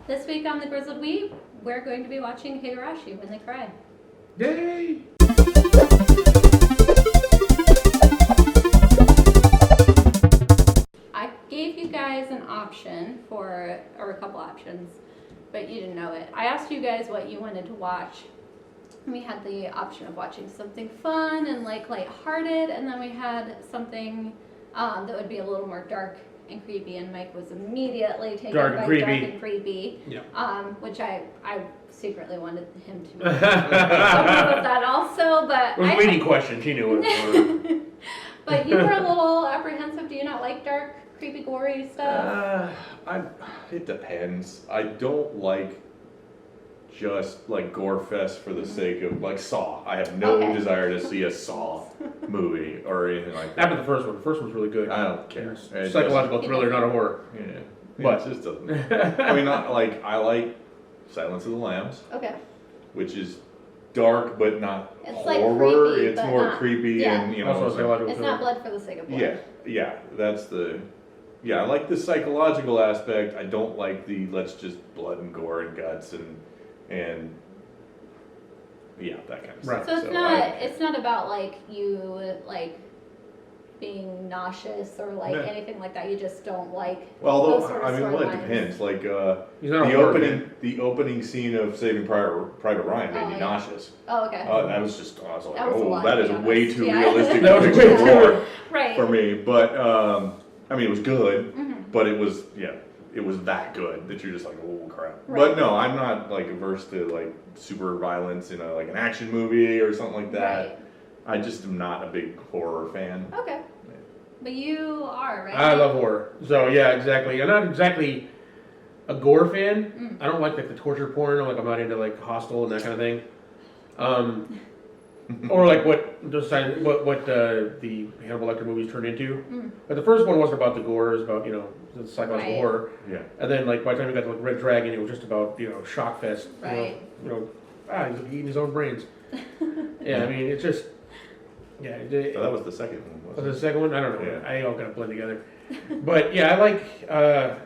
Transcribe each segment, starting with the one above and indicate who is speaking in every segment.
Speaker 1: This week on the Grizzled Weeb, we're going to be watching Higurashi When They Cry.
Speaker 2: Yay!
Speaker 1: I gave you guys an option or a couple options, but you didn't know it. I asked you guys what you wanted to watch. We had the option of watching something fun and lighthearted, and then we had something that would be a little more dark and creepy, and Mike was immediately taken by dark and creepy.
Speaker 2: Yeah.
Speaker 1: Which I secretly wanted him to know some of that also, but
Speaker 2: it was a leading question. She knew it.
Speaker 1: But you were a little apprehensive. Do you not like dark, creepy, gory stuff?
Speaker 3: It depends. I don't like just like gore fest for the sake of like Saw. I have no desire to see a Saw movie or anything like that.
Speaker 2: After the first one. The first one's really good.
Speaker 3: I don't care.
Speaker 2: It's psychological thriller, not a horror.
Speaker 3: Yeah.
Speaker 2: But
Speaker 3: it just doesn't. I mean, I like Silence of the Lambs.
Speaker 1: Okay.
Speaker 3: Which is dark but not
Speaker 1: It's
Speaker 3: horror.
Speaker 1: like creepy,
Speaker 3: it's
Speaker 1: but
Speaker 3: more
Speaker 1: not,
Speaker 3: creepy and
Speaker 2: also psychological
Speaker 1: it's
Speaker 2: thriller.
Speaker 1: not blood for the sake of blood.
Speaker 3: Yeah, that's the. Yeah, I like the psychological aspect. I don't like the let's just blood and gore and guts and yeah, that kind of
Speaker 2: Right.
Speaker 3: stuff.
Speaker 1: So it's not about like you being nauseous or anything like that. You just don't like.
Speaker 3: Well,
Speaker 1: those
Speaker 3: though,
Speaker 1: sort of
Speaker 3: I mean, well, it
Speaker 1: storylines.
Speaker 3: depends. Like
Speaker 2: He's not a horror fan.
Speaker 3: the opening scene of Saving Private Ryan made me
Speaker 1: yeah.
Speaker 3: nauseous.
Speaker 1: Oh, okay.
Speaker 3: That was just I was like,
Speaker 1: That was a lot,
Speaker 3: that
Speaker 1: to
Speaker 3: is
Speaker 1: be
Speaker 3: way
Speaker 1: honest.
Speaker 3: too
Speaker 1: Yeah.
Speaker 3: realistic
Speaker 2: That was
Speaker 3: for
Speaker 2: way too
Speaker 3: horror
Speaker 1: Right.
Speaker 3: for me. But I mean, it was good,
Speaker 1: Mm-hmm.
Speaker 3: but it was it was that good that you're just like, oh crap.
Speaker 1: Right.
Speaker 3: But no, I'm not like averse to like super violence in like an action movie or something like that.
Speaker 1: Right.
Speaker 3: I just am not a big horror fan.
Speaker 1: Okay. But you are, right?
Speaker 2: I love horror. So yeah, exactly. I'm not exactly a gore fan. I don't like the torture porn. I'm not into like Hostel and that kind of thing. Or like what the Hannibal Lecter movies turned into. But the first one wasn't about the gore. It was about the psychological
Speaker 1: Right.
Speaker 2: horror.
Speaker 3: Yeah.
Speaker 2: And then by the time we got to Red Dragon, it was just about shock fest.
Speaker 1: Right.
Speaker 2: He's eating his own brains. Yeah, I mean it's just
Speaker 3: So that was the second one.
Speaker 2: Was
Speaker 3: Wasn't
Speaker 2: it the second one? I don't know.
Speaker 3: Yeah.
Speaker 2: I all kind of blend together. But yeah, I like. I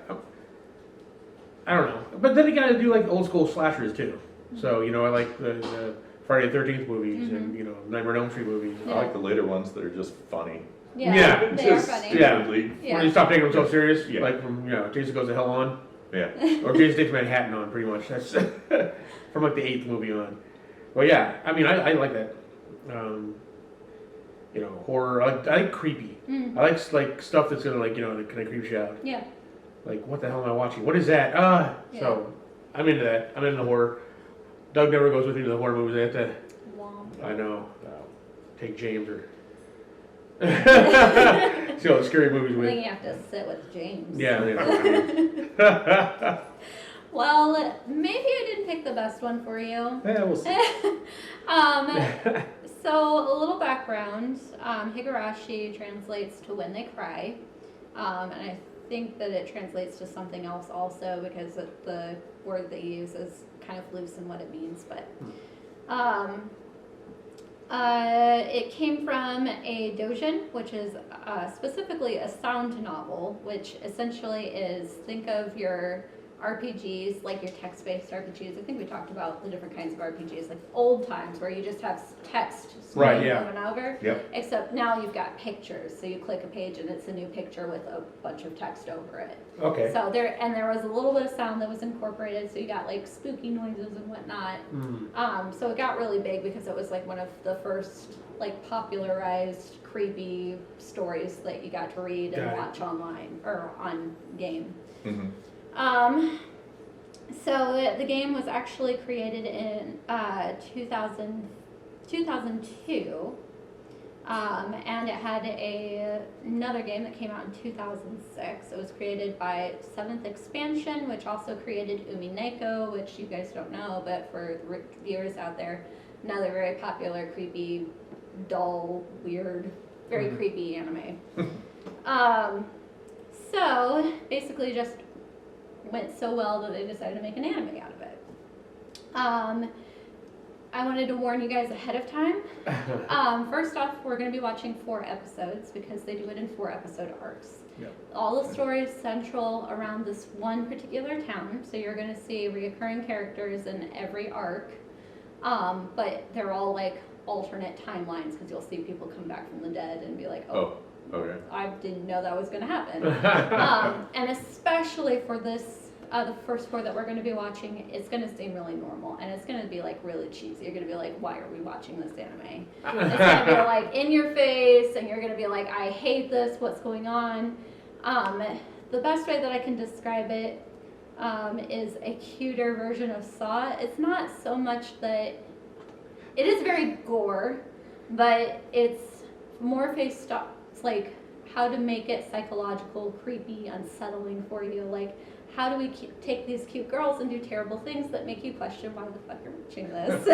Speaker 2: don't know. But then again, I do like old school slashers too. So I like the Friday the 13th movies and Nightmare on Elm Street movies.
Speaker 3: I like the later ones that are just funny.
Speaker 1: Yeah. They are
Speaker 3: Just
Speaker 1: funny.
Speaker 3: stupidly.
Speaker 1: Yeah.
Speaker 2: When you stop taking themselves serious,
Speaker 3: Yeah.
Speaker 2: like from Jason Goes to Hell on,
Speaker 3: Yeah.
Speaker 2: or Jason Takes Manhattan on, pretty much. That's from like the 8th movie on. Well, yeah, I mean, I like that. Horror. I like creepy. I like stuff that's gonna that kind of creep you out.
Speaker 1: Yeah.
Speaker 2: Like, what the hell am I watching? What is that?
Speaker 1: Yeah.
Speaker 2: So I'm into that. I'm into horror. Doug never goes with me to the horror movies. I have to.
Speaker 1: Womp.
Speaker 2: I know. Take James or. See all the scary movies
Speaker 1: I
Speaker 2: with.
Speaker 1: think you have to sit with James.
Speaker 2: Yeah.
Speaker 1: Well, maybe I didn't pick the best one for you.
Speaker 3: Yeah, we'll see.
Speaker 1: So a little background. Higurashi translates to when they cry, and I think that it translates to something else also because the word they use is kind of loose in what it means. But it came from a doujin, which is specifically a sound novel, which essentially is, think of your RPGs, like your text-based RPGs. I think we talked about the different kinds of RPGs, like old times where you just have text
Speaker 2: Right,
Speaker 1: scrolling
Speaker 2: yeah.
Speaker 1: over and over.
Speaker 3: Yep.
Speaker 1: Except now you've got pictures, so you click a page and it's a new picture with a bunch of text over it.
Speaker 2: Okay.
Speaker 1: So there was a little bit of sound that was incorporated, so you got like spooky noises and whatnot. So it got really big because it was like one of the first popularized creepy stories that you got to read and
Speaker 2: Got it.
Speaker 1: watch online or on game.
Speaker 3: Mm-hmm.
Speaker 1: So the game was actually created in 2002, and it had another game that came out in 2006. It was created by 7th Expansion, which also created Umineko, which you guys don't know, but for the viewers out there, another very popular, creepy, dull, weird, very creepy anime. So basically just went so well that they decided to make an anime out of it. I wanted to warn you guys ahead of time. First off, we're going to be watching 4 episodes because they do it in 4 episode arcs.
Speaker 2: Yep.
Speaker 1: All the stories central around this one particular town, so you're going to see reoccurring characters in every arc, but they're all like alternate timelines because you'll see people come back from the dead and be like, oh,
Speaker 3: Okay.
Speaker 1: I didn't know that was going to happen. And especially for this, the first 4 that we're going to be watching, it's going to seem really normal and it's going to be like really cheesy. You're going to be like, why are we watching this anime? It's going to be like in your face and you're going to be like, I hate this, what's going on? The best way that I can describe it is a cuter version of Saw. It's not so much that, it is very gore, but it's more based off, it's like how to make it psychological, creepy, unsettling for you. Like, how do we take these cute girls and do terrible things that make you question why the fuck you're watching this?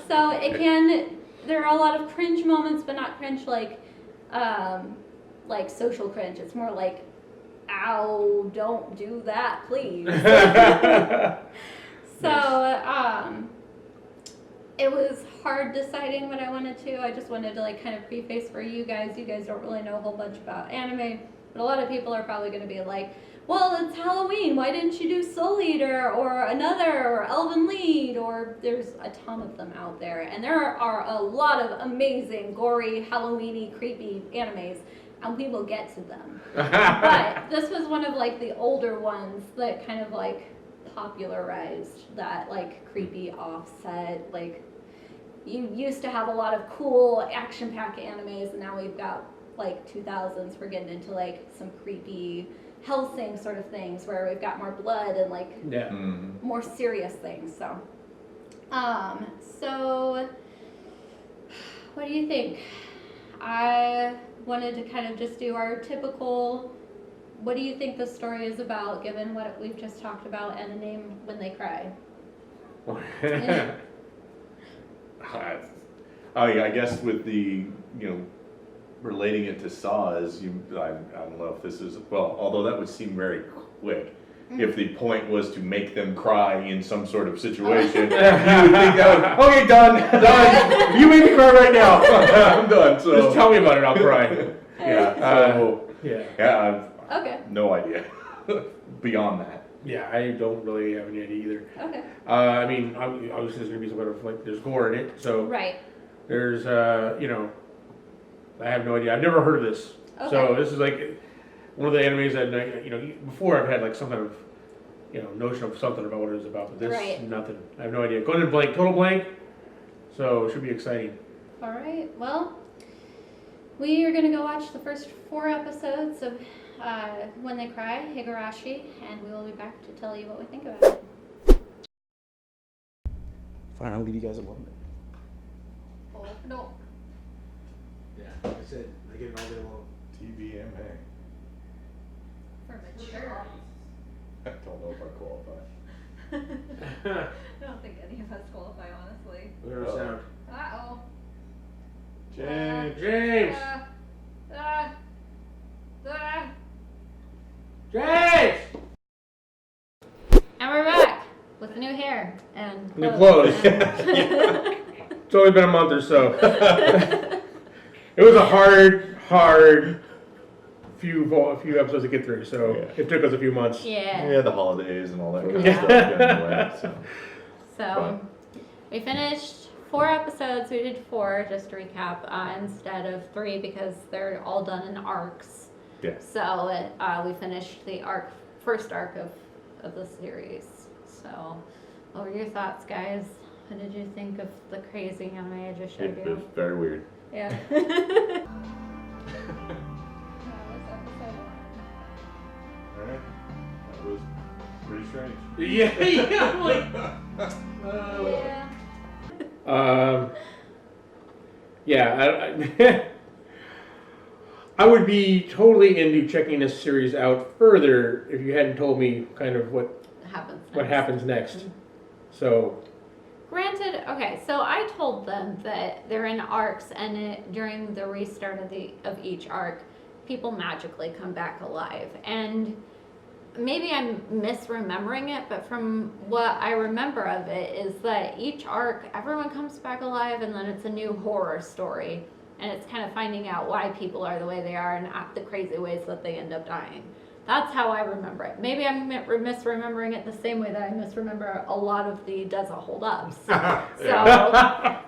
Speaker 1: So it can, there are a lot of cringe moments, but not cringe like social cringe. It's more like, ow, don't do that, please. So, it was hard deciding what I wanted to. I just wanted to like kind of preface for you guys. You guys don't really know a whole bunch about anime, but a lot of people are probably going to be like, well, it's Halloween. Why didn't you do Soul Eater or Another or Elven Lied? Or there's a ton of them out there. And there are a lot of amazing, gory, Halloween-y, creepy animes, and we will get to them. But this was one of like the older ones that kind of like popularized that like creepy offset, like you used to have a lot of cool action-packed animes and now we've got like 2000s, we're getting into like some creepy Hellsing sort of things where we've got more blood and like more serious things. So so what do you think? I wanted to kind of just do our typical, what do you think the story is about, given what we've just talked about, and the name When They Cry?
Speaker 3: I guess with the, relating it to Saw is, I don't know if this is, well, although that would seem very quick. If the point was to make them cry in some sort of situation, you would think that would, okay, done. You make me cry right now. I'm done. So
Speaker 2: Just tell me about it, I'll cry.
Speaker 1: Okay.
Speaker 3: No idea. Beyond that.
Speaker 2: Yeah, I don't really have any idea either.
Speaker 1: Okay.
Speaker 2: I mean, obviously there's gonna be some kind of like, there's gore in it, so.
Speaker 1: Right.
Speaker 2: There's, I have no idea. I've never heard of this.
Speaker 1: Okay.
Speaker 2: So this is like one of the animes that, before I've had like some kind of, notion of something about what it was about, but this, nothing. I have no idea. Going in blank, total blank. So it should be exciting.
Speaker 1: All right. Well, we are going to go watch the first 4 episodes of When They Cry, Higurashi, and we will be back to tell you what we think about it.
Speaker 4: Fine, I'll leave you guys alone.
Speaker 1: Oh, no.
Speaker 2: Yeah, like I said, I get it all day long.
Speaker 3: TVMA.
Speaker 1: For mature.
Speaker 3: I don't know if I qualify.
Speaker 5: I don't think any of us qualify, honestly.
Speaker 2: Look at our sound.
Speaker 5: Uh-oh.
Speaker 3: James.
Speaker 2: James!
Speaker 1: And
Speaker 2: James!
Speaker 1: we're back with new hair and
Speaker 2: New clothes.
Speaker 1: And
Speaker 2: It's only been a month or so. It was a hard few episodes to get through, so it took us a few months.
Speaker 1: yeah.
Speaker 3: The holidays and all that kind of
Speaker 1: Yeah.
Speaker 3: stuff getting away,
Speaker 1: So we finished 4 episodes. We did 4, just to recap, instead of 3 because they're all done in arcs.
Speaker 3: Yeah.
Speaker 1: So we finished the first arc of the series. So what were your thoughts, guys? What did you think of the crazy anime I just showed
Speaker 3: It was
Speaker 1: you?
Speaker 3: very weird.
Speaker 1: Yeah.
Speaker 3: Alright. That was pretty strange.
Speaker 2: Yeah, I'm like,
Speaker 1: Yeah.
Speaker 2: I would be totally into checking this series out further if you hadn't told me kind of what happens next. So.
Speaker 1: Granted, okay, so I told them that they're in arcs, and during the restart of each arc, people magically come back alive. And maybe I'm misremembering it, but from what I remember of it is that each arc, everyone comes back alive, and then it's a new horror story and it's kind of finding out why people are the way they are and act the crazy ways that they end up dying. That's how I remember it. Maybe I'm misremembering it the same way that I misremember a lot of the Doesn't Hold Ups.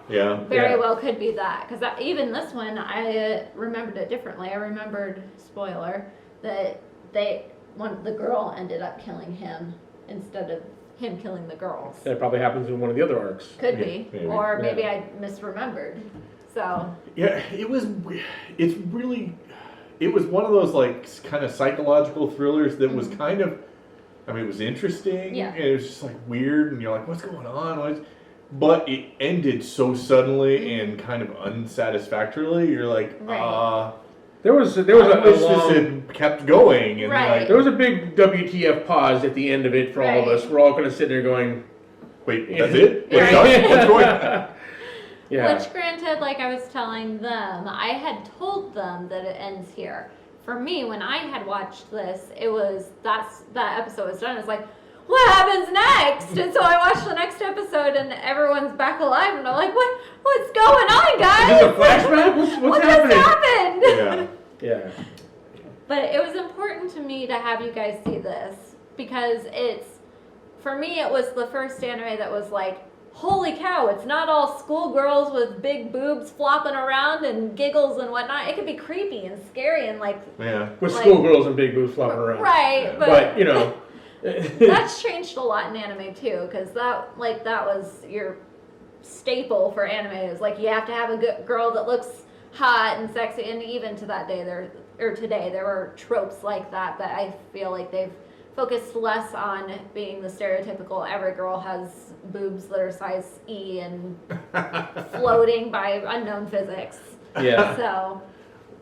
Speaker 3: Yeah.
Speaker 1: Very well could be that. Because even this one, I remembered it differently. I remembered, spoiler, that the girl ended up killing him instead of him killing the girls.
Speaker 2: That probably happens in one of the other arcs.
Speaker 1: Could be.
Speaker 3: Maybe.
Speaker 1: Or maybe
Speaker 2: Yeah.
Speaker 1: I misremembered. So.
Speaker 3: Yeah, it was one of those like kind of psychological thrillers that was kind of, I mean, it was interesting.
Speaker 1: Yeah.
Speaker 3: And it was just like weird, and you're like, what's going on? But it ended so suddenly and kind of unsatisfactorily. You're like,
Speaker 1: Right.
Speaker 2: There was
Speaker 3: I
Speaker 2: a
Speaker 3: wish
Speaker 2: long,
Speaker 3: this had kept going. And
Speaker 1: Right.
Speaker 3: like,
Speaker 2: there was a big WTF pause at the end of it for all of
Speaker 1: Right.
Speaker 2: us. We're all kind of sitting there going,
Speaker 3: wait, that's it?
Speaker 1: Right.
Speaker 3: It's done? What's going on?
Speaker 2: yeah.
Speaker 1: Which granted, like I was telling them, I had told them that it ends here. For me, when I had watched this, that episode was done. It's like, what happens next? And so I watched the next episode, and everyone's back alive, and I'm like, what's going on, guys?
Speaker 2: Is this a flashback? What's
Speaker 1: What
Speaker 2: happening?
Speaker 1: just happened?
Speaker 3: Yeah.
Speaker 2: Yeah.
Speaker 1: But it was important to me to have you guys see this because for me, it was the first anime that was like, holy cow, it's not all schoolgirls with big boobs flopping around and giggles and whatnot. It could be creepy and scary and like,
Speaker 3: Yeah.
Speaker 2: With
Speaker 1: Like-
Speaker 2: schoolgirls and big boobs flopping around.
Speaker 1: right,
Speaker 2: But, you know.
Speaker 1: that's changed a lot in anime too, because that was your staple for anime. It was like you have to have a good girl that looks hot and sexy, and even to that day today there were tropes like that, but I feel like they've focused less on being the stereotypical every girl has boobs that are size E and floating by unknown physics.
Speaker 2: Yeah.
Speaker 1: So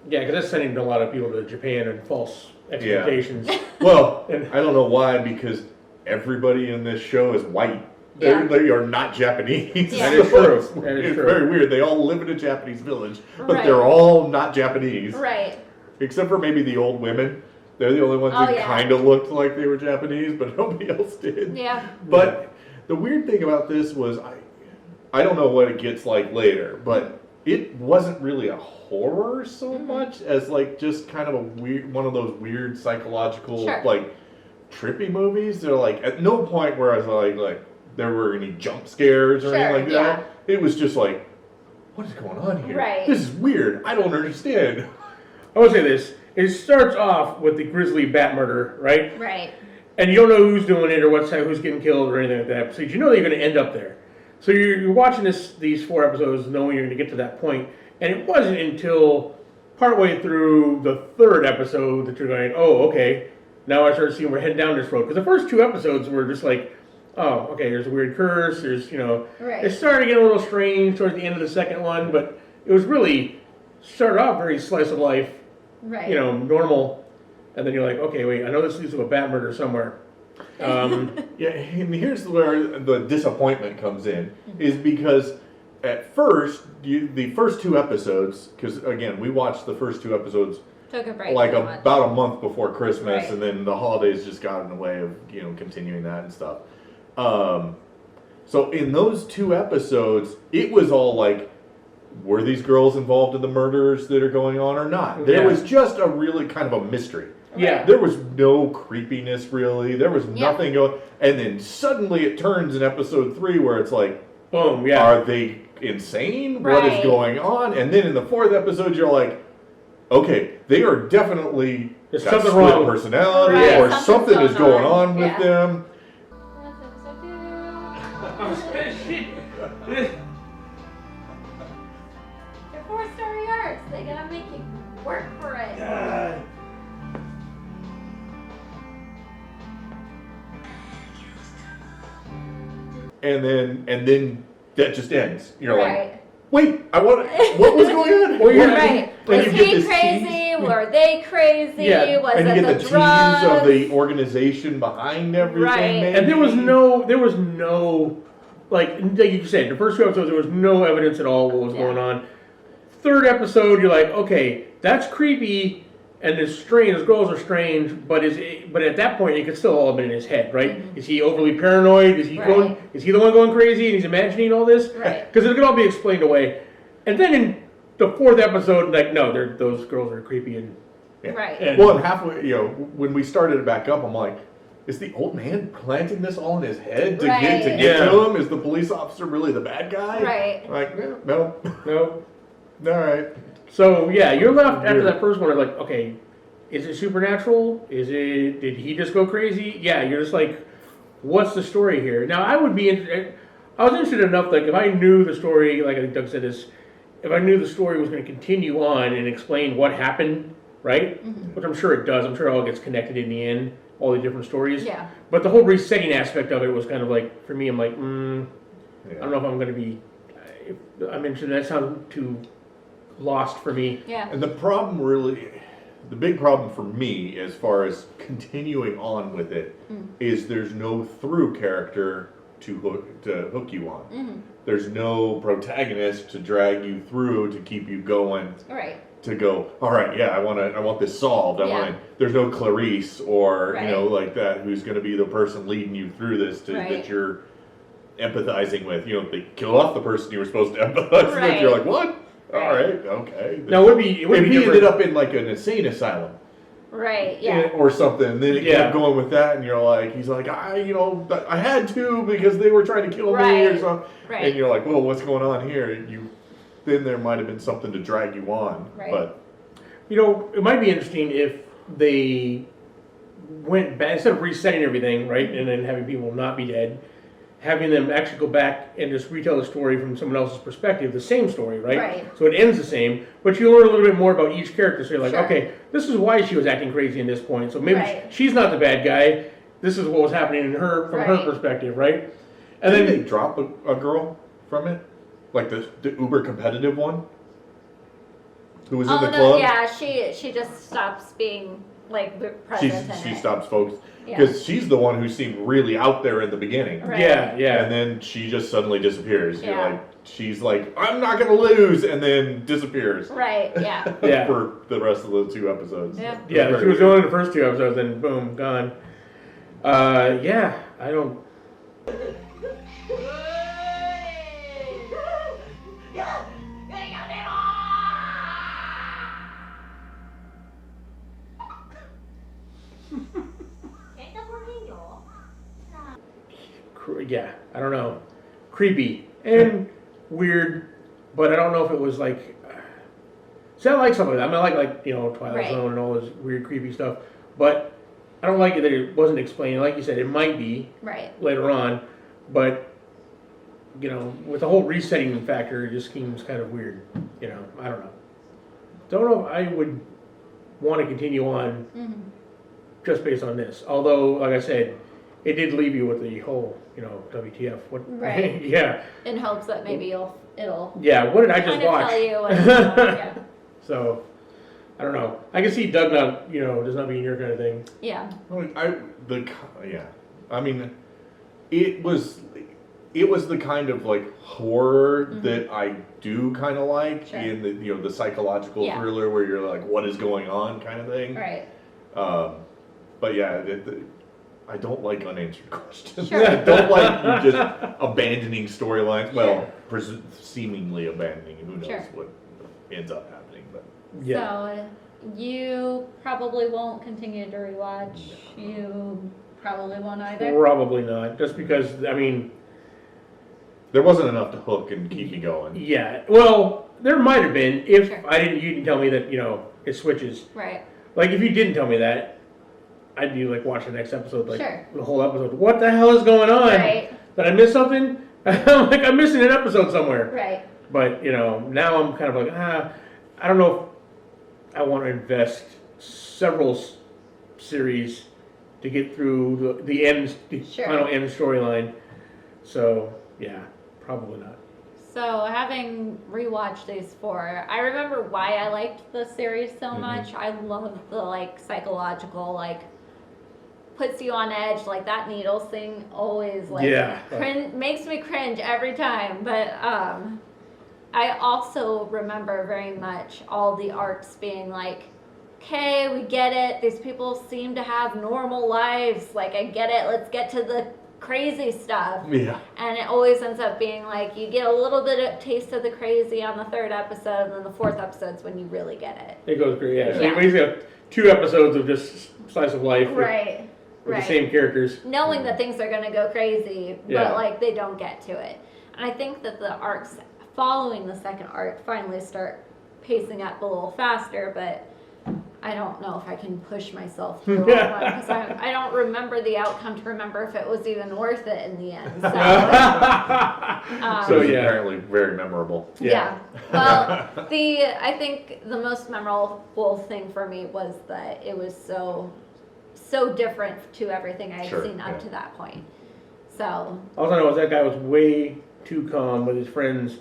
Speaker 2: Yeah, because that's sending a lot of people to Japan and false expectations.
Speaker 3: Well, I don't know why, because everybody in this show is white.
Speaker 1: Yeah.
Speaker 3: They are not Japanese.
Speaker 1: Yeah.
Speaker 2: That is true. That is
Speaker 3: It's
Speaker 2: true.
Speaker 3: very weird. They all live in a Japanese village, but
Speaker 1: Right.
Speaker 3: they're all not Japanese.
Speaker 1: right.
Speaker 3: Except for maybe the old women. They're the only ones
Speaker 1: Oh,
Speaker 3: who
Speaker 1: yeah.
Speaker 3: kind of looked like they were Japanese, but nobody else did.
Speaker 1: Yeah.
Speaker 3: But the weird thing about this was, I don't know what it gets like later, but it wasn't really a horror so
Speaker 1: Mm-hmm.
Speaker 3: much as like just kind of one of those weird psychological
Speaker 1: Sure.
Speaker 3: like trippy movies. They're like at no point where I was like there were any jump scares or
Speaker 1: Sure,
Speaker 3: anything like
Speaker 1: yeah.
Speaker 3: that. It was just like, what is going on here?
Speaker 1: Right.
Speaker 3: This is weird. I don't understand.
Speaker 2: I will say this. It starts off with the grisly bat murder, right?
Speaker 1: Right.
Speaker 2: And you don't know who's doing it or who's getting killed or anything like that. So you know that you're going to end up there. So you're watching these 4 episodes knowing you're going to get to that point. And it wasn't until partway through the 3rd episode that you're going, oh, okay, now I start seeing we're heading down this road. Because the first 2 episodes were just like, oh, okay, there's a weird curse. There's,
Speaker 1: Right.
Speaker 2: it started to get a little strange towards the end of the second one. But it was really started off very slice of life,
Speaker 1: Right.
Speaker 2: normal. And then you're like, okay, wait, I know this leads to a bat murder somewhere.
Speaker 3: Yeah, and here's where the disappointment comes in, is because at first, the first 2 episodes, because again, we watched the first 2 episodes
Speaker 1: Took a break.
Speaker 3: like
Speaker 1: pretty much.
Speaker 3: about a month before Christmas,
Speaker 1: Right.
Speaker 3: and then the holidays just got in the way of continuing that and stuff. So in those 2 episodes, it was all like, were these girls involved in the murders that are going on or not? There
Speaker 2: Yeah.
Speaker 3: was just a really kind of a mystery.
Speaker 2: Yeah.
Speaker 3: There was no creepiness really. There was
Speaker 1: Yeah.
Speaker 3: nothing going. And then suddenly it turns in episode 3 where it's like,
Speaker 2: Boom, yeah.
Speaker 3: are they insane? What is
Speaker 1: Right.
Speaker 3: going on? And then in the 4th episode, you're like, okay, they are definitely
Speaker 2: There's
Speaker 3: got
Speaker 2: something
Speaker 3: split
Speaker 2: wrong.
Speaker 3: personality,
Speaker 1: Right,
Speaker 3: or
Speaker 1: something's
Speaker 3: something is
Speaker 1: going
Speaker 3: going
Speaker 1: on.
Speaker 3: on with
Speaker 1: Yeah.
Speaker 3: them.
Speaker 1: They're 4-story arcs. They gotta make you work for it.
Speaker 3: And then that just ends. You're like,
Speaker 1: Right.
Speaker 3: wait, what was going on?
Speaker 2: Well, you're
Speaker 1: Right.
Speaker 3: And
Speaker 1: Was
Speaker 3: you get
Speaker 1: he
Speaker 3: this
Speaker 1: crazy?
Speaker 3: tease.
Speaker 1: Were they crazy?
Speaker 2: Yeah,
Speaker 1: Was
Speaker 3: And you
Speaker 1: it
Speaker 3: get
Speaker 1: the
Speaker 3: the tease
Speaker 1: drugs?
Speaker 3: of the organization behind everything.
Speaker 1: Right.
Speaker 3: maybe.
Speaker 2: And there was no, like you said, the first 2 episodes, there was no evidence at all what was
Speaker 1: Yeah.
Speaker 2: going on. 3rd episode, you're like, okay, that's creepy, and it's strange, those girls are strange, but at that point, it could still all have been in his head, right?
Speaker 1: Mhm.
Speaker 2: Is he overly paranoid? Is he
Speaker 1: Right.
Speaker 2: is he the one going crazy and he's imagining all this?
Speaker 1: Right.
Speaker 2: Because it could all be explained away. And then the fourth episode, like, no, those girls are creepy and
Speaker 3: Yeah.
Speaker 1: Right.
Speaker 2: And-
Speaker 3: Well, and halfway, when we started it back up, I'm like, is the old man planting this all in his head to get
Speaker 1: Right.
Speaker 2: Yeah.
Speaker 3: to him? Is the police officer really the bad guy?
Speaker 1: Right.
Speaker 3: Like, no.
Speaker 2: no.
Speaker 3: All right.
Speaker 2: So yeah, you're left after
Speaker 3: Weird.
Speaker 2: that first one. Like, okay, is it supernatural? Did he just go crazy? Yeah, you're just like, what's the story here? Now I would be I was interested enough, like, if I knew the story, like I think Doug said this, if I knew the story was going to continue on and explain what happened, right?
Speaker 1: Mm-hmm.
Speaker 2: Which I'm sure it does. I'm sure it all gets connected in the end, all the different stories.
Speaker 1: Yeah.
Speaker 2: But the whole resetting aspect of it was kind of like, for me, I'm like, I
Speaker 3: Yeah.
Speaker 2: don't know if I'm going to be. I'm interested. That sounds too lost for me.
Speaker 1: Yeah.
Speaker 3: And the problem really, the big problem for me as far as continuing on with it is there's no through character to hook you on.
Speaker 1: Mm-hmm.
Speaker 3: There's no protagonist to drag you through to keep you going.
Speaker 1: Right.
Speaker 3: To go, all right, yeah, I want this solved.
Speaker 1: Yeah.
Speaker 3: There's no Clarice or
Speaker 1: Right.
Speaker 3: like that who's going to be the person leading you through this
Speaker 1: Right.
Speaker 3: that you're empathizing with. They kill off the person you were supposed to empathize with.
Speaker 1: Right.
Speaker 3: You're like, what? All
Speaker 1: Right.
Speaker 3: right, okay.
Speaker 2: Now it would be
Speaker 3: if
Speaker 2: different.
Speaker 3: he ended up in like an insane asylum
Speaker 1: Right. Yeah.
Speaker 3: or something, and then it
Speaker 2: Yeah.
Speaker 3: kept going with that, and you're like, he's like, I had to because they were trying to kill me or
Speaker 1: Right.
Speaker 3: something,
Speaker 1: Right.
Speaker 3: and you're like, well, what's going on here? Then there might have been something to drag you on,
Speaker 1: Right.
Speaker 3: but.
Speaker 2: It might be interesting if they went back, instead of resetting everything, right, and then having people not be dead, having them actually go back and just retell the story from someone else's perspective, the same story, right?
Speaker 1: Right.
Speaker 2: So it ends the same, but you learn a little bit more about each character. So you're like,
Speaker 1: Sure.
Speaker 2: okay, this is why she was acting crazy in this point. So maybe
Speaker 1: Right.
Speaker 2: she's not the bad guy. This is what was happening in her from her
Speaker 1: Right.
Speaker 2: perspective, right? And
Speaker 3: Didn't
Speaker 2: then
Speaker 3: they drop a girl from it? Like the uber competitive one? Who was in the
Speaker 1: no,
Speaker 3: club?
Speaker 1: yeah, she just stops being like present in
Speaker 3: She
Speaker 1: it.
Speaker 3: stops focused.
Speaker 1: Yeah.
Speaker 3: Because she's the one who seemed really out there in the beginning.
Speaker 1: Right.
Speaker 2: yeah.
Speaker 3: And then she just suddenly disappears. You're
Speaker 1: Yeah.
Speaker 3: like, she's like, I'm not going to lose, and then disappears.
Speaker 1: Right. Yeah.
Speaker 2: Yeah.
Speaker 3: For the rest of the 2 episodes.
Speaker 1: Yeah.
Speaker 2: Yeah, she was only in the first 2 episodes, then boom, gone. Yeah, I don't. Yeah, I don't know. Creepy and weird, but I don't know if it was like. See, I like some of that. I mean, I like Twilight
Speaker 1: Right.
Speaker 2: Zone and all this weird, creepy stuff, but I don't like it that it wasn't explained. Like you said, it might be
Speaker 1: Right.
Speaker 2: later on, but with the whole resetting factor, it just seems kind of weird. I don't know. Don't know if I would want to continue on
Speaker 1: Mm-hmm.
Speaker 2: just based on this. Although, like I said, it did leave you with the whole, WTF? What?
Speaker 1: Right.
Speaker 2: Yeah.
Speaker 1: In hopes that maybe it'll
Speaker 2: Yeah. What did I just
Speaker 1: kind of
Speaker 2: watch?
Speaker 1: tell you. Yeah.
Speaker 2: So, I don't know. I can see Doug not, does not being your kind of thing.
Speaker 1: Yeah.
Speaker 3: Well, I mean, it was the kind of like horror that I do kind of like
Speaker 1: Sure.
Speaker 3: in the the psychological
Speaker 1: Yeah.
Speaker 3: thriller where you're like, what is going on kind of thing.
Speaker 1: Right.
Speaker 3: But yeah, I don't like unanswered questions.
Speaker 1: Sure.
Speaker 3: I don't like you just abandoning storylines. Well,
Speaker 1: Sure.
Speaker 3: seemingly abandoning. Who knows
Speaker 1: Sure.
Speaker 3: what ends up happening? But
Speaker 2: Yeah.
Speaker 1: So you probably won't continue to rewatch. You probably won't either.
Speaker 2: Probably not. Just because, I mean,
Speaker 3: there wasn't enough to hook and keep me going.
Speaker 2: yeah. Well, there might have been if
Speaker 1: Sure.
Speaker 2: you didn't tell me that, it switches.
Speaker 1: Right.
Speaker 2: Like, if you didn't tell me that, I'd be like, watch the next episode, like,
Speaker 1: Sure.
Speaker 2: the whole episode. What the hell is going on?
Speaker 1: Right.
Speaker 2: Did I miss something? I'm like, I'm missing an episode somewhere.
Speaker 1: Right.
Speaker 2: But, now I'm kind of like, I don't know if I want to invest several series to get through the end, the
Speaker 1: Sure.
Speaker 2: final end storyline. So, yeah, probably not.
Speaker 1: So having rewatched these 4, I remember why I liked the series so much. I love the psychological, puts you on edge, that needles thing always
Speaker 2: Yeah.
Speaker 1: makes me cringe every time. But I also remember very much all the arcs being okay, we get it. These people seem to have normal lives. I get it. Let's get to the crazy stuff.
Speaker 3: Yeah.
Speaker 1: And it always ends up being like you get a little bit of taste of the crazy on the 3rd episode, and then the 4th episode's when you really get it.
Speaker 2: It goes great, yeah. So
Speaker 1: Yeah.
Speaker 2: you basically have 2 episodes of just slice of life
Speaker 1: Right.
Speaker 2: with the same characters.
Speaker 1: Knowing that things are going to go crazy,
Speaker 2: Yeah.
Speaker 1: but like they don't get to it. And I think that the arcs following the 2nd arc finally start pacing up a little faster, but I don't know if I can push myself through all one because I don't remember the outcome to remember if it was even worth it in the end. So,
Speaker 3: So it's
Speaker 2: yeah.
Speaker 3: apparently very memorable.
Speaker 1: yeah. Well, I think the most memorable thing for me was that it was so different to everything I had
Speaker 3: Sure,
Speaker 1: seen up
Speaker 3: yeah.
Speaker 1: to that point. So
Speaker 2: All I know is that guy was way too calm with his friends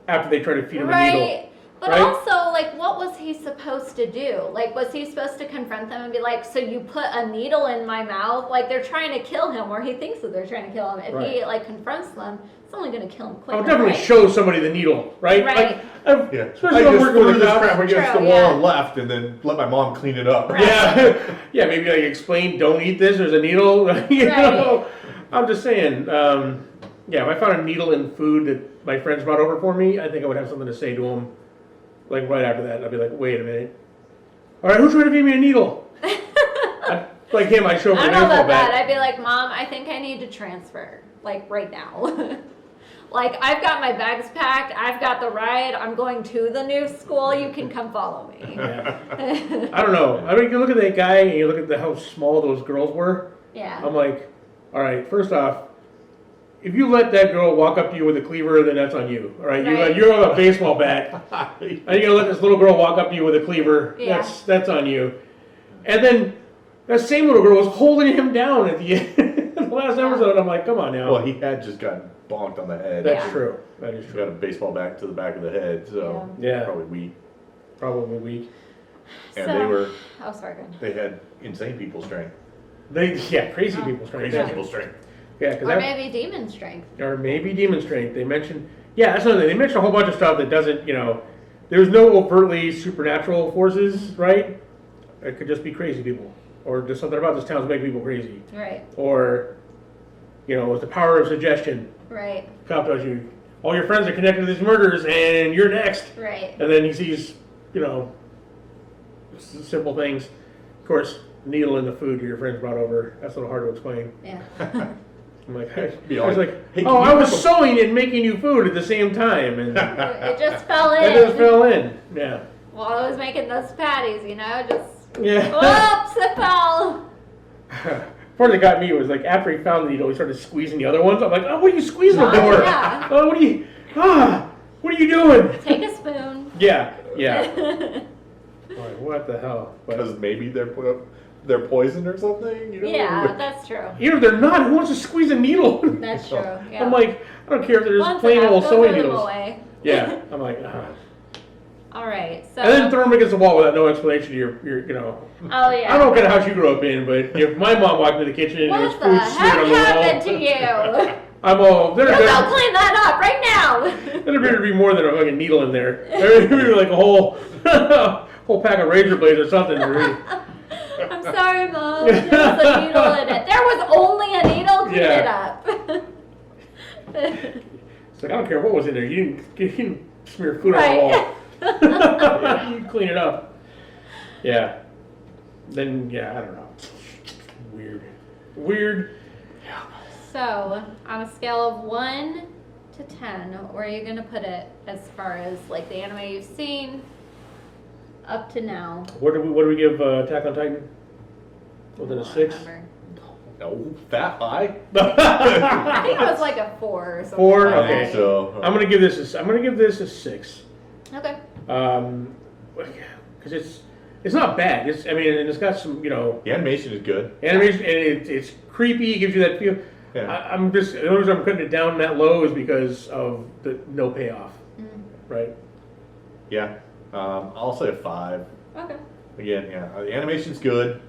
Speaker 2: after they tried to feed him a needle.
Speaker 1: right. But
Speaker 2: right?
Speaker 1: also, like, what was he supposed to do? Like, was he supposed to confront them and be like, so you put a needle in my mouth? Like, they're trying to kill him, or he thinks that they're trying to kill him. If he,
Speaker 2: Right.
Speaker 1: like, confronts them, it's only going to kill him
Speaker 2: I
Speaker 1: quicker,
Speaker 2: would definitely
Speaker 1: right?
Speaker 2: show somebody the needle, right?
Speaker 1: Right.
Speaker 2: Like,
Speaker 3: Yeah.
Speaker 2: especially
Speaker 3: I
Speaker 2: if I'm
Speaker 3: just
Speaker 2: working
Speaker 3: threw
Speaker 2: with
Speaker 3: this
Speaker 2: a
Speaker 3: crap against
Speaker 1: True,
Speaker 3: the wall
Speaker 1: yeah.
Speaker 3: and left, and then let my mom clean it up.
Speaker 1: Right.
Speaker 2: Yeah, yeah, maybe like explain, don't eat this, there's a needle, you know?
Speaker 1: Right.
Speaker 2: I'm just saying, yeah, if I found a needle in food that my friends brought over for me, I think I would have something to say to them, like right after that. I'd be like, wait a minute. All right, who's trying to feed me a needle? Like him, I'd show him
Speaker 1: I
Speaker 2: the
Speaker 1: don't know
Speaker 2: baseball
Speaker 1: about that.
Speaker 2: bat.
Speaker 1: I'd be like, Mom, I think I need to transfer, like, right now. Like, I've got my bags packed. I've got the ride. I'm going to the new school. You can come follow me.
Speaker 2: Yeah. I don't know. I mean, you look at that guy and you look at how small those girls were.
Speaker 1: Yeah.
Speaker 2: I'm like, all right, first off, if you let that girl walk up to you with a cleaver, then that's on you. All right,
Speaker 1: Right.
Speaker 2: you have a baseball bat, and you're gonna let this little girl walk up to you with a cleaver.
Speaker 1: Yeah.
Speaker 2: That's on you. And then that same little girl was holding him down at the end. The last episode, I'm like, come on now.
Speaker 3: Well, he had just gotten bonked on the head.
Speaker 2: That's
Speaker 1: Yeah.
Speaker 2: true. That is
Speaker 3: He
Speaker 2: true.
Speaker 3: got a baseball bat to the back of the head, so
Speaker 2: Yeah.
Speaker 3: probably weak.
Speaker 2: Probably weak.
Speaker 3: And
Speaker 1: So- Oh, sorry. Go ahead.
Speaker 3: they had insane people strength.
Speaker 2: Crazy
Speaker 1: Oh.
Speaker 2: people strength.
Speaker 3: Crazy
Speaker 2: Yeah,
Speaker 3: people strength.
Speaker 2: because
Speaker 1: Or maybe demon strength.
Speaker 2: or maybe demon strength. They mentioned, yeah, that's another thing. They mentioned a whole bunch of stuff that doesn't, there's no overtly supernatural forces, right? It could just be crazy people, or just something about this town's making people crazy,
Speaker 1: Right.
Speaker 2: or, it's the power of suggestion.
Speaker 1: Right.
Speaker 2: Cop tells you, all your friends are connected to these murders, and you're next.
Speaker 1: Right.
Speaker 2: And then he sees, simple things. Of course, needle in the food your friends brought over. That's a little hard to explain.
Speaker 1: Yeah.
Speaker 2: I'm like,
Speaker 3: Be
Speaker 2: I was
Speaker 3: like,
Speaker 2: like,
Speaker 3: "Hey,
Speaker 2: oh,
Speaker 3: can
Speaker 2: I
Speaker 3: you
Speaker 2: was
Speaker 3: have a-"
Speaker 2: sewing and making you food at the same time, and that
Speaker 1: It just fell in.
Speaker 2: just fell in. Yeah,
Speaker 1: While I was making those patties, just.
Speaker 2: yeah.
Speaker 1: Whoops! It fell.
Speaker 2: Part that got me was like after he found the needle, he started squeezing the other ones. I'm like, oh, what are you squeezing them
Speaker 1: Oh,
Speaker 2: for?
Speaker 1: yeah.
Speaker 2: Oh, what are you doing?
Speaker 1: Take a spoon.
Speaker 2: Yeah. I'm like, what the hell? But
Speaker 3: Because maybe they're poisoned or something.
Speaker 1: Yeah, that's true.
Speaker 2: even if they're not, who wants to squeeze a needle?
Speaker 1: That's true. Yeah.
Speaker 2: I'm like, I don't care if they're just
Speaker 1: Once
Speaker 2: plain
Speaker 1: enough,
Speaker 2: old
Speaker 1: go
Speaker 2: sewing
Speaker 1: throw them
Speaker 2: needles.
Speaker 1: away.
Speaker 2: Yeah, I'm like,
Speaker 1: All right. So.
Speaker 2: and then throw them against the wall without no explanation. Your
Speaker 1: Oh yeah.
Speaker 2: I don't know what kind of house you grew up in, but if my mom walked into the kitchen and there was
Speaker 1: What
Speaker 2: food
Speaker 1: the
Speaker 2: smeared
Speaker 1: heck
Speaker 2: on the
Speaker 1: happened to
Speaker 2: wall,
Speaker 1: you?
Speaker 2: I'm all,
Speaker 1: You
Speaker 2: there
Speaker 1: go clean that up right now.
Speaker 2: appeared to be more than a fucking needle in there. There would be like a whole pack of razor blades or something.
Speaker 1: I'm sorry, Mom. There was a needle in it. There was only a needle. Clean
Speaker 2: Yeah.
Speaker 1: it up.
Speaker 2: It's like, I don't care what was in there. You didn't smear food
Speaker 1: Right.
Speaker 2: on the wall. You clean it up. Yeah. Then, I don't know. Weird.
Speaker 1: So, on a scale of 1 to 10, where are you going to put it as far as like the anime you've seen up to now?
Speaker 2: What do we give Attack on Titan? Was it a 6?
Speaker 1: Remember.
Speaker 3: No, that high?
Speaker 1: I think it was like a 4 or something.
Speaker 2: 4?
Speaker 1: like
Speaker 3: I
Speaker 2: Okay.
Speaker 1: that.
Speaker 3: think so.
Speaker 2: I'm gonna give this a 6.
Speaker 1: Okay.
Speaker 2: Because it's not bad. And it's got some
Speaker 3: The animation is good.
Speaker 2: animation, and it's creepy. It gives you that feel.
Speaker 3: Yeah.
Speaker 2: I'm just the only reason I'm putting it down that low is because of the no payoff, right?
Speaker 3: Yeah. I'll say a 5.
Speaker 1: Okay.
Speaker 3: Again, the animation's good.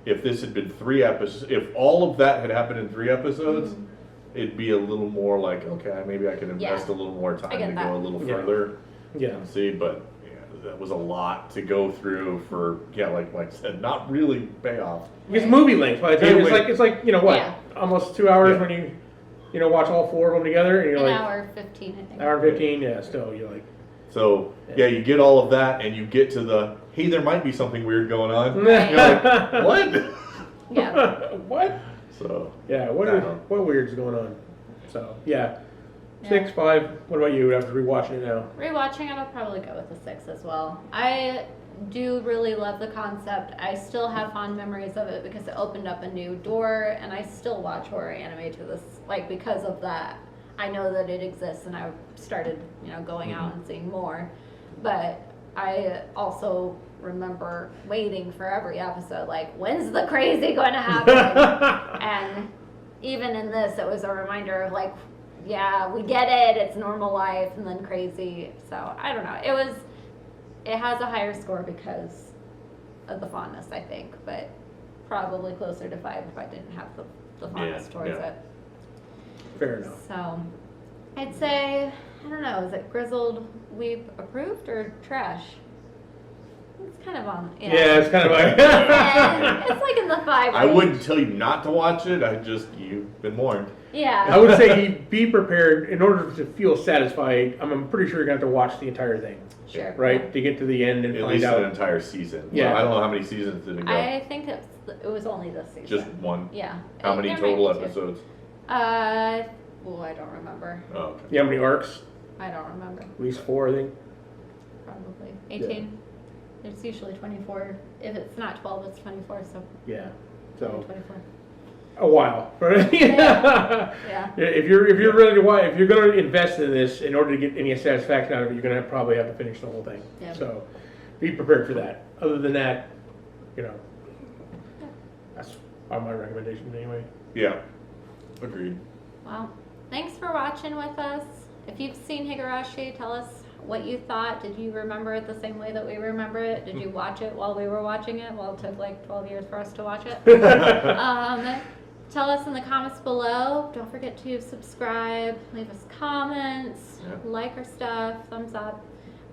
Speaker 3: If this had been 3 episodes, if all of that had happened in 3 episodes, it'd be a little more like, okay, maybe I could invest a little more time
Speaker 1: get
Speaker 3: to
Speaker 1: that.
Speaker 3: go a little
Speaker 2: Yeah.
Speaker 3: further
Speaker 2: Yeah.
Speaker 3: and see. But that was a lot to go through for, like I said, not really payoff.
Speaker 2: It's movie length by the time.
Speaker 3: Yeah,
Speaker 2: It's like what?
Speaker 1: Yeah.
Speaker 2: almost 2 hours
Speaker 3: Yeah.
Speaker 2: when you know, watch all 4 of them together, and you're
Speaker 1: An
Speaker 2: like,
Speaker 1: hour 15, I think.
Speaker 2: hour 15, yeah, still, you're like,
Speaker 3: So yeah, you get all of that, and you get to the hey, there might be something weird going on.
Speaker 1: Right.
Speaker 3: You're like, what?
Speaker 1: Yeah.
Speaker 2: what?
Speaker 3: So
Speaker 2: Yeah,
Speaker 3: I don't know.
Speaker 2: what weird's going on? So, yeah.
Speaker 1: Yeah.
Speaker 2: 6, 5, what about you after rewatching it now?
Speaker 1: Rewatching it, I'll probably go with a 6 as well. I do really love the concept. I still have fond memories of it because it opened up a new door, and I still watch horror anime to this, like, because of that. I know that it exists, and I started, you know, going out and seeing more. But I also remember waiting for every episode, like, when's the crazy going to happen? And even in this, it was a reminder of, like, yeah, we get it, it's normal life, and then crazy. So, I don't know. It has a higher score because of the fondness, I think, but probably closer to 5 if I didn't have the fondness towards
Speaker 3: yeah.
Speaker 1: it.
Speaker 2: Fair enough.
Speaker 1: So, I'd say, I don't know, is it Grizzled Weeb approved or trash? It's kind of on,
Speaker 2: Yeah, it's kind of like.
Speaker 1: Yeah, it's like in the 5
Speaker 3: I
Speaker 1: range.
Speaker 3: wouldn't tell you not to watch it. You've been warned.
Speaker 1: Yeah.
Speaker 2: I would say be prepared in order to feel satisfied. I'm pretty sure you're going to have to watch the entire thing,
Speaker 1: Sure.
Speaker 2: right? To get to the end and
Speaker 3: At
Speaker 2: find
Speaker 3: least
Speaker 2: out.
Speaker 3: an entire season.
Speaker 2: Yeah.
Speaker 3: I don't know how many seasons did it go.
Speaker 1: I think it was only this season.
Speaker 3: Just one.
Speaker 1: Yeah.
Speaker 3: How many
Speaker 1: There might
Speaker 3: total
Speaker 1: be two.
Speaker 3: episodes?
Speaker 1: I don't remember.
Speaker 3: Oh, okay.
Speaker 2: You know how many arcs?
Speaker 1: I don't remember.
Speaker 2: At least 4, I think.
Speaker 1: Probably 18. It's usually 24. If it's not 12, it's 24. So
Speaker 2: Yeah. So
Speaker 1: 24.
Speaker 2: a while, right?
Speaker 1: Yeah.
Speaker 2: If you're ready to watch, if you're going to invest in this in order to get any satisfaction out of it, you're going to probably have to finish the whole thing.
Speaker 1: Yeah.
Speaker 2: So be prepared for that. Other than that, you know, that's my recommendation anyway.
Speaker 3: Yeah. Agreed.
Speaker 1: Well, thanks for watching with us. If you've seen Higurashi, tell us what you thought. Did you remember it the same way that we remember it? Did you watch it while we were watching it? Well, it took like 12 years for us to watch it. Tell us in the comments below. Don't forget to subscribe, leave us comments,
Speaker 3: Yeah.
Speaker 1: like our stuff, thumbs up.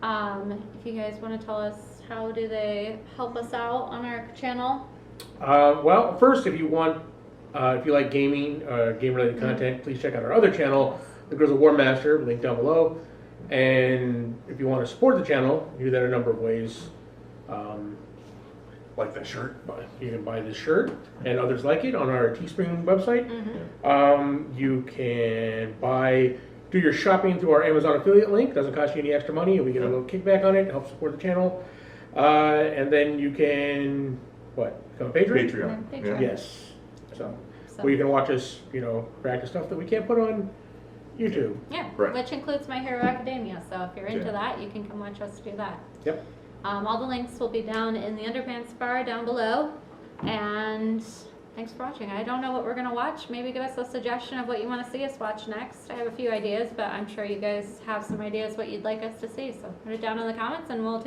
Speaker 1: If you guys want to tell us how do they help us out on our channel?
Speaker 2: Well, first, if you like gaming, game-related content, please check out our other channel, The Grizzled War Master, link down below. And if you want to support the channel, you do that a number of ways.
Speaker 3: Like that shirt.
Speaker 2: You can buy this shirt and others like it on our Teespring website. You can do your shopping through our Amazon affiliate link. Doesn't cost you any extra money, and we get a little kickback on it to help support the channel. And then you can become a patron?
Speaker 3: Patreon.
Speaker 1: Patreon.
Speaker 3: Yeah.
Speaker 2: Yes. So,
Speaker 1: So,
Speaker 2: where you can watch us, react to stuff that we can't put on YouTube.
Speaker 1: yeah,
Speaker 3: Right.
Speaker 1: which includes My Hero Academia. So if you're into
Speaker 3: Yeah.
Speaker 1: that, you can come watch us do that.
Speaker 2: Yep.
Speaker 1: All the links will be down in the underpants bar down below. And thanks for watching. I don't know what we're going to watch. Maybe give us a suggestion of what you want to see us watch next. I have a few ideas, but I'm sure you guys have some ideas what you'd like us to see. So put it down in the comments and we'll take